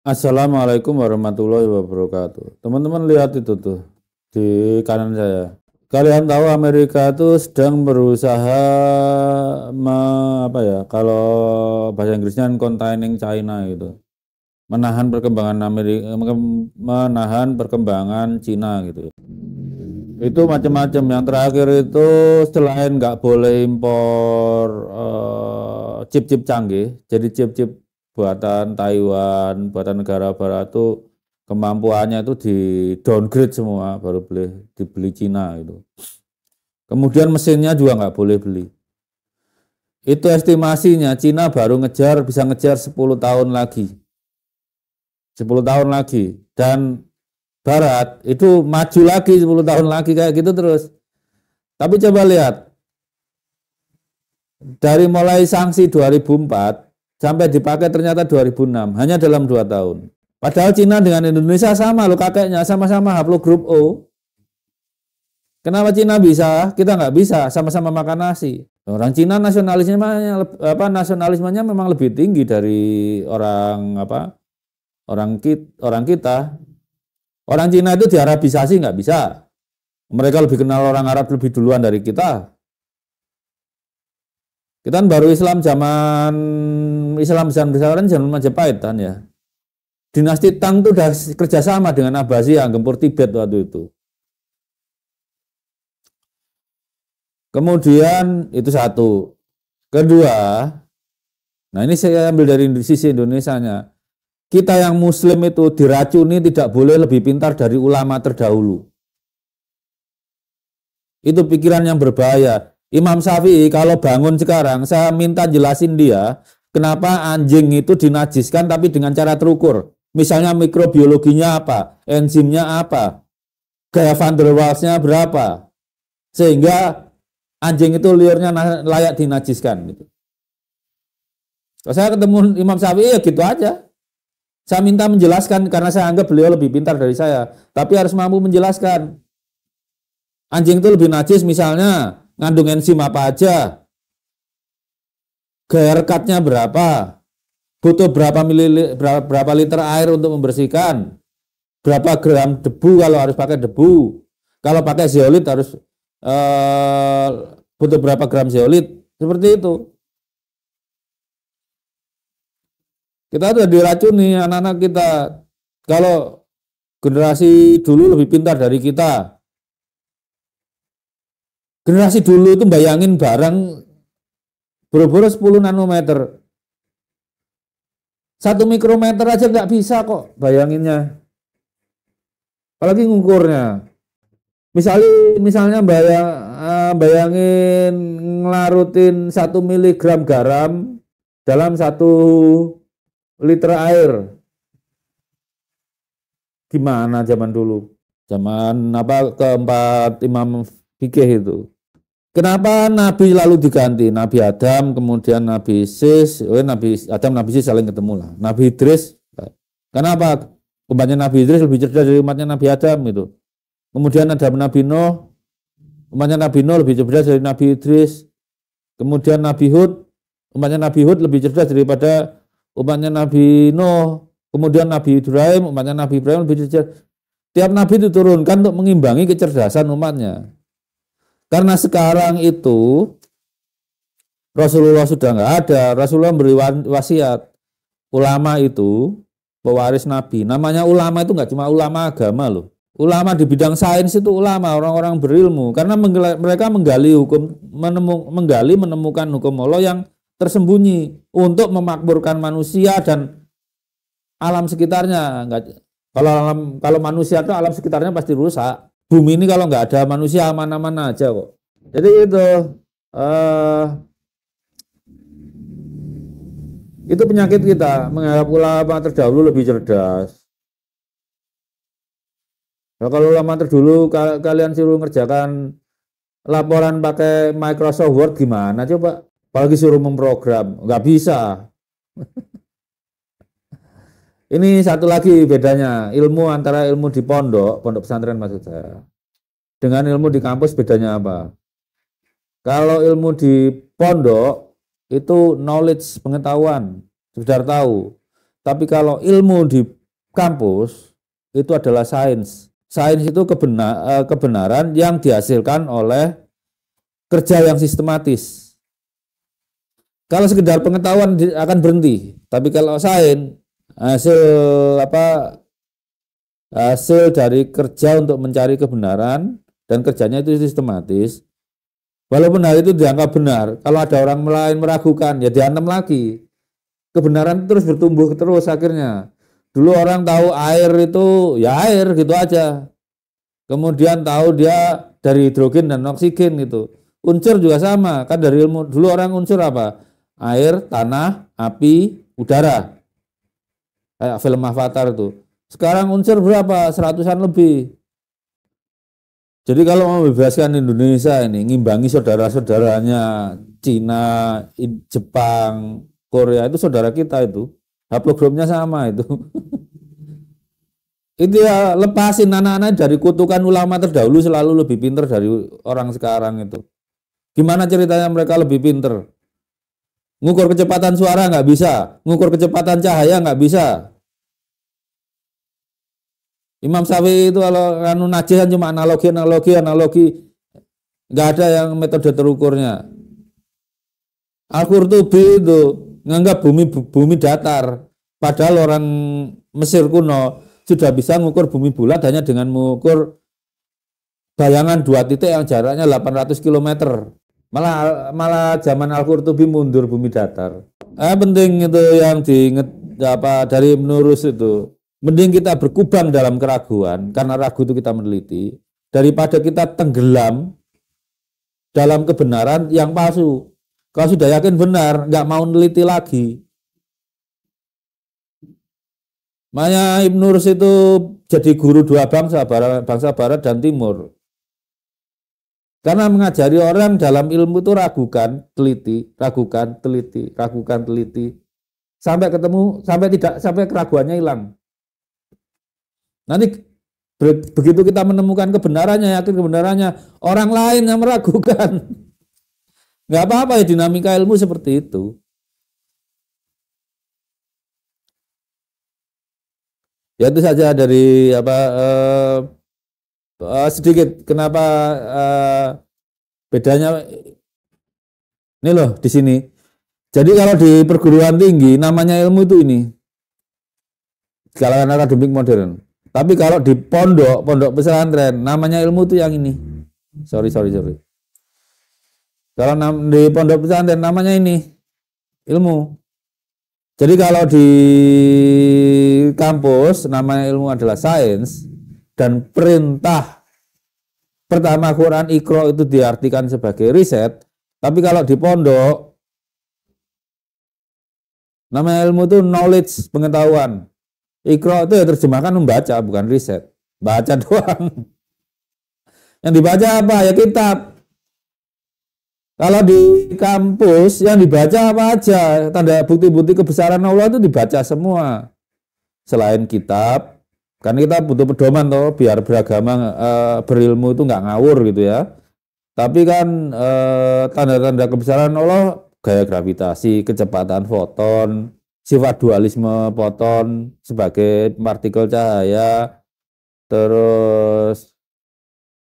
Assalamualaikum warahmatullahi wabarakatuh. Teman-teman lihat itu tuh di kanan saya. Kalian tahu Amerika itu sedang berusaha apa ya? Kalau bahasa Inggrisnya containing China gitu. Menahan perkembangan Amerika, menahan perkembangan Cina gitu. Itu macam-macam. Yang terakhir itu selain nggak boleh impor chip-chip canggih, jadi chip-chip buatan Taiwan, buatan negara barat itu kemampuannya itu di downgrade semua, baru boleh dibeli Cina itu. Kemudian mesinnya juga nggak boleh beli. Itu estimasinya Cina baru bisa ngejar 10 tahun lagi. 10 tahun lagi. Dan Barat itu maju lagi 10 tahun lagi kayak gitu terus. Tapi coba lihat, dari mulai sanksi 2004 sampai dipakai ternyata 2006, hanya dalam 2 tahun. Padahal Cina dengan Indonesia sama loh kakeknya, sama-sama haplogrup O. Kenapa Cina bisa, kita nggak bisa, sama-sama makan nasi. Orang Cina nasionalismenya memang lebih tinggi dari orang kita. Orang Cina itu diarabisasi nggak bisa. Mereka lebih kenal orang Arab lebih duluan dari kita. Kita kan baru Islam besar-besaran zaman Majapahit kan ya. Dinasti Tang itu udah kerjasama dengan Abbasiyah, gempur Tibet waktu itu. Kemudian itu satu. Kedua, nah ini saya ambil dari sisi Indonesianya. Kita yang Muslim itu diracuni tidak boleh lebih pintar dari ulama terdahulu. Itu pikiran yang berbahaya. Imam Syafi'i kalau bangun sekarang, saya minta jelasin dia, kenapa anjing itu dinajiskan tapi dengan cara terukur. Misalnya mikrobiologinya apa, enzimnya apa, gaya van der Waals-nya berapa, sehingga anjing itu liurnya layak dinajiskan. Gitu. Kalau saya ketemu Imam Syafi'i ya gitu aja. Saya minta menjelaskan karena saya anggap beliau lebih pintar dari saya, tapi harus mampu menjelaskan. Anjing itu lebih najis misalnya ngandung enzim apa aja, gaya rekatnya berapa, butuh berapa liter air untuk membersihkan, berapa gram debu kalau harus pakai debu, kalau pakai zeolit harus butuh berapa gram zeolit, seperti itu. Kita sudah diracuni anak-anak kita. Kalau generasi dulu lebih pintar dari kita. Generasi dulu itu bayangin barang boro-boro 10 nanometer. 1 mikrometer aja nggak bisa kok bayanginnya. Apalagi ngukurnya. Misalnya bayangin ngelarutin 1 miligram garam dalam 1 liter air. Gimana zaman dulu? Zaman keempat Imam Fikih itu. Kenapa Nabi lalu diganti? Nabi Adam, kemudian Nabi Sis, Nabi Adam, Nabi Sis saling ketemu lah. Nabi Idris. Kenapa? Umatnya Nabi Idris lebih cerdas dari umatnya Nabi Adam itu. Kemudian ada Nabi Nuh. Umatnya Nabi Nuh lebih cerdas dari Nabi Idris. Kemudian Nabi Hud. Umatnya Nabi Hud lebih cerdas daripada umatnya Nabi Nuh, kemudian Nabi Ibrahim, umatnya Nabi Ibrahim lebih cerdas. Tiap Nabi diturunkan untuk mengimbangi kecerdasan umatnya. Karena sekarang itu Rasulullah sudah nggak ada, Rasulullah beri wasiat. Ulama itu pewaris Nabi. Namanya ulama itu nggak cuma ulama agama loh. Ulama di bidang sains itu ulama, orang-orang berilmu. Karena mereka menggali menemukan hukum Allah yang tersembunyi untuk memakmurkan manusia dan alam sekitarnya. Kalau manusia itu alam sekitarnya pasti rusak. Bumi ini kalau nggak ada manusia aman-aman aja kok. Jadi itu penyakit kita, menganggap ulama terdahulu lebih cerdas. Nah, kalau ulama terdahulu kalian suruh ngerjakan laporan pakai Microsoft Word gimana coba? Apalagi suruh memprogram, nggak bisa. Ini satu lagi bedanya, ilmu antara ilmu di pondok pesantren maksud saya, dengan ilmu di kampus bedanya apa? Kalau ilmu di pondok itu knowledge, pengetahuan, sekedar tahu. Tapi kalau ilmu di kampus itu adalah sains. Sains itu kebenaran yang dihasilkan oleh kerja yang sistematis. Kalau sekedar pengetahuan akan berhenti. Tapi kalau sains hasil hasil dari kerja untuk mencari kebenaran dan kerjanya itu sistematis. Walaupun hal itu dianggap benar, kalau ada orang lain meragukan, ya diantem lagi. Kebenaran terus bertumbuh terus akhirnya. Dulu orang tahu air itu ya air gitu aja. Kemudian tahu dia dari hidrogen dan oksigen gitu. Unsur juga sama, kan dari ilmu. Dulu orang unsur apa? Air, tanah, api, udara. Kayak film Avatar itu. Sekarang unsur berapa? 100-an lebih. Jadi kalau mau membebaskan Indonesia ini, ngimbangi saudara-saudaranya Cina, Jepang, Korea, itu saudara kita itu. Haplogramnya sama itu. Itu ya lepasin anak-anak dari kutukan ulama terdahulu selalu lebih pinter dari orang sekarang itu. Gimana ceritanya mereka lebih pinter? Ngukur kecepatan suara nggak bisa, ngukur kecepatan cahaya nggak bisa. Imam Syafi'i itu kalau anu najis cuma analogi, nggak ada yang metode terukurnya. Al-Qurtubi itu nganggap bumi datar, padahal orang Mesir kuno sudah bisa mengukur bumi bulat hanya dengan mengukur bayangan dua titik yang jaraknya 800 km. Malah zaman Al-Qurtubi mundur bumi datar. Penting itu yang diingat dari Ibnu Rus itu. Mending kita berkubang dalam keraguan, karena ragu itu kita meneliti, daripada kita tenggelam dalam kebenaran yang palsu. Kalau sudah yakin benar, nggak mau meneliti lagi. Makanya Ibnu Rus itu jadi guru dua bangsa Barat dan Timur. Karena mengajari orang dalam ilmu itu ragukan, teliti, sampai ketemu, sampai keraguannya hilang. Nanti begitu kita menemukan kebenarannya, yakin kebenarannya, orang lain yang meragukan. Nggak apa-apa ya, dinamika ilmu seperti itu. Ya itu saja dari sedikit kenapa bedanya ini loh di sini. Jadi kalau di perguruan tinggi namanya ilmu itu ini, kalangan akademik modern. Tapi kalau di pondok pesantren namanya ilmu itu yang ini. Sorry. Kalau di pondok pesantren namanya ini ilmu. Jadi kalau di kampus namanya ilmu adalah sains, dan perintah pertama Quran Iqra itu diartikan sebagai riset. Tapi kalau di pondok namanya ilmu itu knowledge, pengetahuan. Iqra itu ya terjemahkan membaca, bukan riset. Baca doang. Yang dibaca apa? Ya kitab. Kalau di kampus yang dibaca apa aja? Tanda bukti-bukti kebesaran Allah itu dibaca semua. Selain kitab, kan kita butuh pedoman toh, biar beragama berilmu itu nggak ngawur gitu ya. Tapi kan tanda-tanda kebesaran Allah, gaya gravitasi, kecepatan foton, sifat dualisme foton sebagai partikel cahaya, terus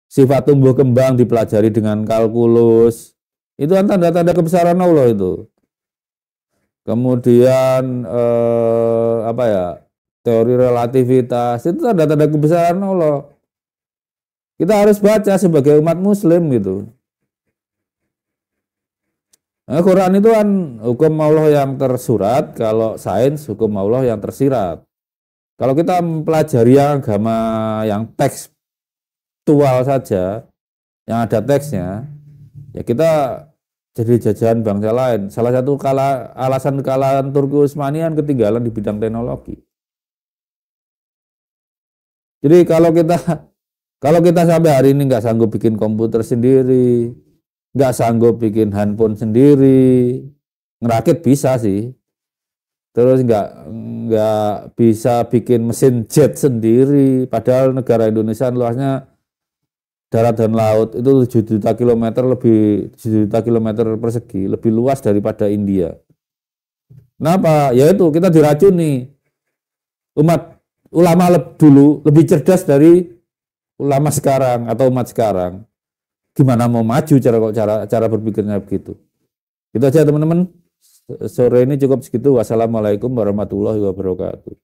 sifat tumbuh kembang dipelajari dengan kalkulus, itu kan tanda-tanda kebesaran Allah itu. Kemudian teori relativitas, itu tanda-tanda kebesaran Allah. Kita harus baca sebagai umat muslim gitu. Nah, Quran itu kan hukum Allah yang tersurat, kalau sains hukum Allah yang tersirat. Kalau kita mempelajari agama yang tekstual saja, yang ada teksnya, ya kita jadi jajahan bangsa lain. Salah satu alasan kekalahan Turki Utsmani ketinggalan di bidang teknologi. Jadi kalau kita sampai hari ini nggak sanggup bikin komputer sendiri, nggak sanggup bikin handphone sendiri, ngerakit bisa sih, terus nggak bisa bikin mesin jet sendiri, padahal negara Indonesia luasnya darat dan laut itu 7 juta kilometer persegi, lebih luas daripada India. Kenapa? Ya itu kita diracuni. ulama dulu lebih cerdas dari ulama sekarang atau umat sekarang. Gimana mau maju cara berpikirnya begitu. Itu aja teman-teman. Sore ini cukup segitu. Wassalamualaikum warahmatullahi wabarakatuh.